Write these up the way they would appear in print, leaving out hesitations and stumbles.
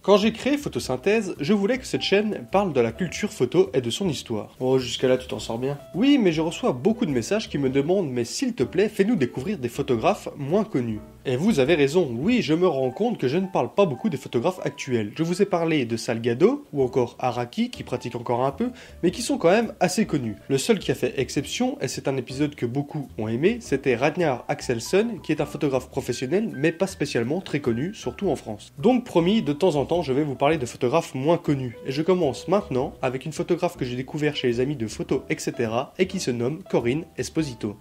Quand j'ai créé Photosynthèse, je voulais que cette chaîne parle de la culture photo et de son histoire. Oh, jusqu'à là tu t'en sors bien. Oui, mais je reçois beaucoup de messages qui me demandent « Mais s'il te plaît, fais-nous découvrir des photographes moins connus ». Et vous avez raison, oui, je me rends compte que je ne parle pas beaucoup des photographes actuels. Je vous ai parlé de Salgado, ou encore Araki, qui pratique encore un peu, mais qui sont quand même assez connus. Le seul qui a fait exception, et c'est un épisode que beaucoup ont aimé, c'était Ragnar Axelsson, qui est un photographe professionnel, mais pas spécialement très connu, surtout en France. Donc promis, de temps en temps, je vais vous parler de photographes moins connus. Et je commence maintenant avec une photographe que j'ai découvert chez les amis de photos, etc., et qui se nomme Corinne Esposito.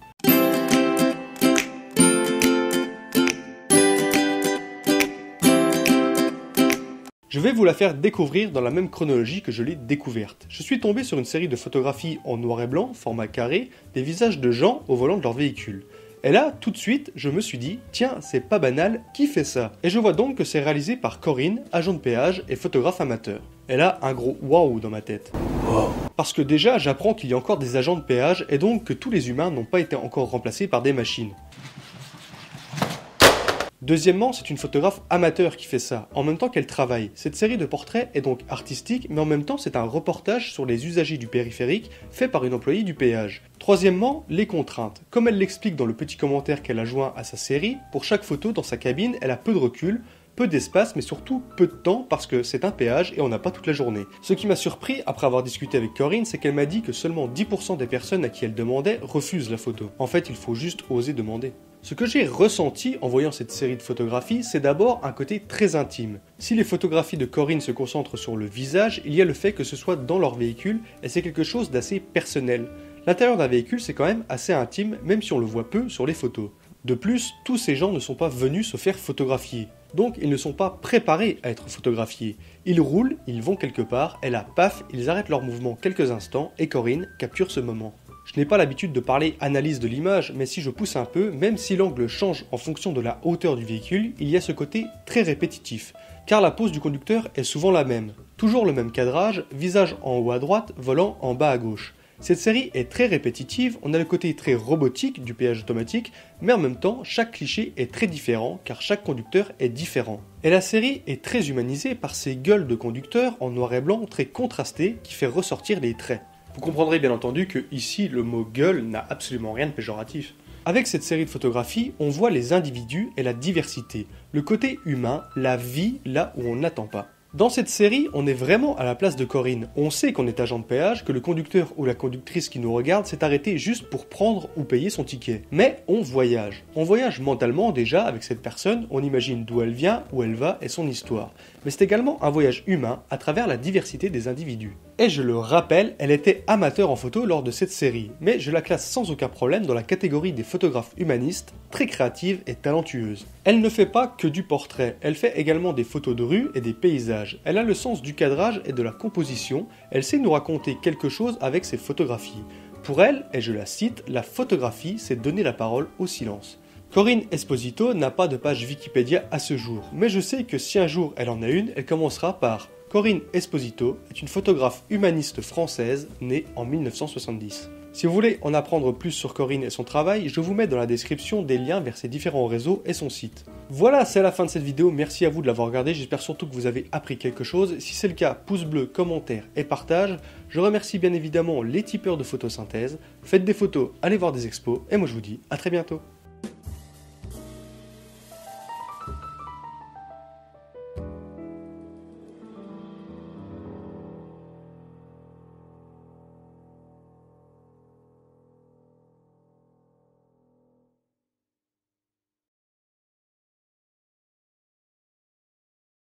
Je vais vous la faire découvrir dans la même chronologie que je l'ai découverte. Je suis tombé sur une série de photographies en noir et blanc, format carré, des visages de gens au volant de leur véhicule. Et là, tout de suite, je me suis dit, tiens, c'est pas banal, qui fait ça? Et je vois donc que c'est réalisé par Corinne, agent de péage et photographe amateur. Et là, un gros waouh dans ma tête. Wow. Parce que déjà, j'apprends qu'il y a encore des agents de péage et donc que tous les humains n'ont pas été encore remplacés par des machines. Deuxièmement, c'est une photographe amateur qui fait ça, en même temps qu'elle travaille. Cette série de portraits est donc artistique, mais en même temps c'est un reportage sur les usagers du périphérique fait par une employée du péage. Troisièmement, les contraintes. Comme elle l'explique dans le petit commentaire qu'elle a joint à sa série, pour chaque photo dans sa cabine, elle a peu de recul, peu d'espace, mais surtout peu de temps parce que c'est un péage et on n'a pas toute la journée. Ce qui m'a surpris après avoir discuté avec Corinne, c'est qu'elle m'a dit que seulement 10% des personnes à qui elle demandait refusent la photo. En fait, il faut juste oser demander. Ce que j'ai ressenti en voyant cette série de photographies, c'est d'abord un côté très intime. Si les photographies de Corinne se concentrent sur le visage, il y a le fait que ce soit dans leur véhicule et c'est quelque chose d'assez personnel. L'intérieur d'un véhicule, c'est quand même assez intime, même si on le voit peu sur les photos. De plus, tous ces gens ne sont pas venus se faire photographier. Donc ils ne sont pas préparés à être photographiés. Ils roulent, ils vont quelque part, et là, paf, ils arrêtent leur mouvement quelques instants et Corinne capture ce moment. Je n'ai pas l'habitude de parler analyse de l'image, mais si je pousse un peu, même si l'angle change en fonction de la hauteur du véhicule, il y a ce côté très répétitif. Car la pose du conducteur est souvent la même. Toujours le même cadrage, visage en haut à droite, volant en bas à gauche. Cette série est très répétitive, on a le côté très robotique du péage automatique, mais en même temps, chaque cliché est très différent car chaque conducteur est différent. Et la série est très humanisée par ses gueules de conducteurs en noir et blanc très contrastées qui fait ressortir les traits. Vous comprendrez bien entendu que ici, le mot gueule n'a absolument rien de péjoratif. Avec cette série de photographies, on voit les individus et la diversité, le côté humain, la vie là où on n'attend pas. Dans cette série, on est vraiment à la place de Corinne. On sait qu'on est agent de péage, que le conducteur ou la conductrice qui nous regarde s'est arrêté juste pour prendre ou payer son ticket. Mais on voyage. On voyage mentalement déjà avec cette personne, on imagine d'où elle vient, où elle va et son histoire. Mais c'est également un voyage humain à travers la diversité des individus. Et je le rappelle, elle était amateur en photo lors de cette série, mais je la classe sans aucun problème dans la catégorie des photographes humanistes, très créatives et talentueuses. Elle ne fait pas que du portrait, elle fait également des photos de rue et des paysages. Elle a le sens du cadrage et de la composition, elle sait nous raconter quelque chose avec ses photographies. Pour elle, et je la cite, la photographie, c'est donner la parole au silence. Corinne Esposito n'a pas de page Wikipédia à ce jour, mais je sais que si un jour elle en a une, elle commencera par Corinne Esposito est une photographe humaniste française née en 1970. Si vous voulez en apprendre plus sur Corinne et son travail, je vous mets dans la description des liens vers ses différents réseaux et son site. Voilà, c'est la fin de cette vidéo, merci à vous de l'avoir regardée, j'espère surtout que vous avez appris quelque chose. Si c'est le cas, pouce bleu, commentaire et partage. Je remercie bien évidemment les tipeurs de Photosynthèse. Faites des photos, allez voir des expos, et moi je vous dis à très bientôt.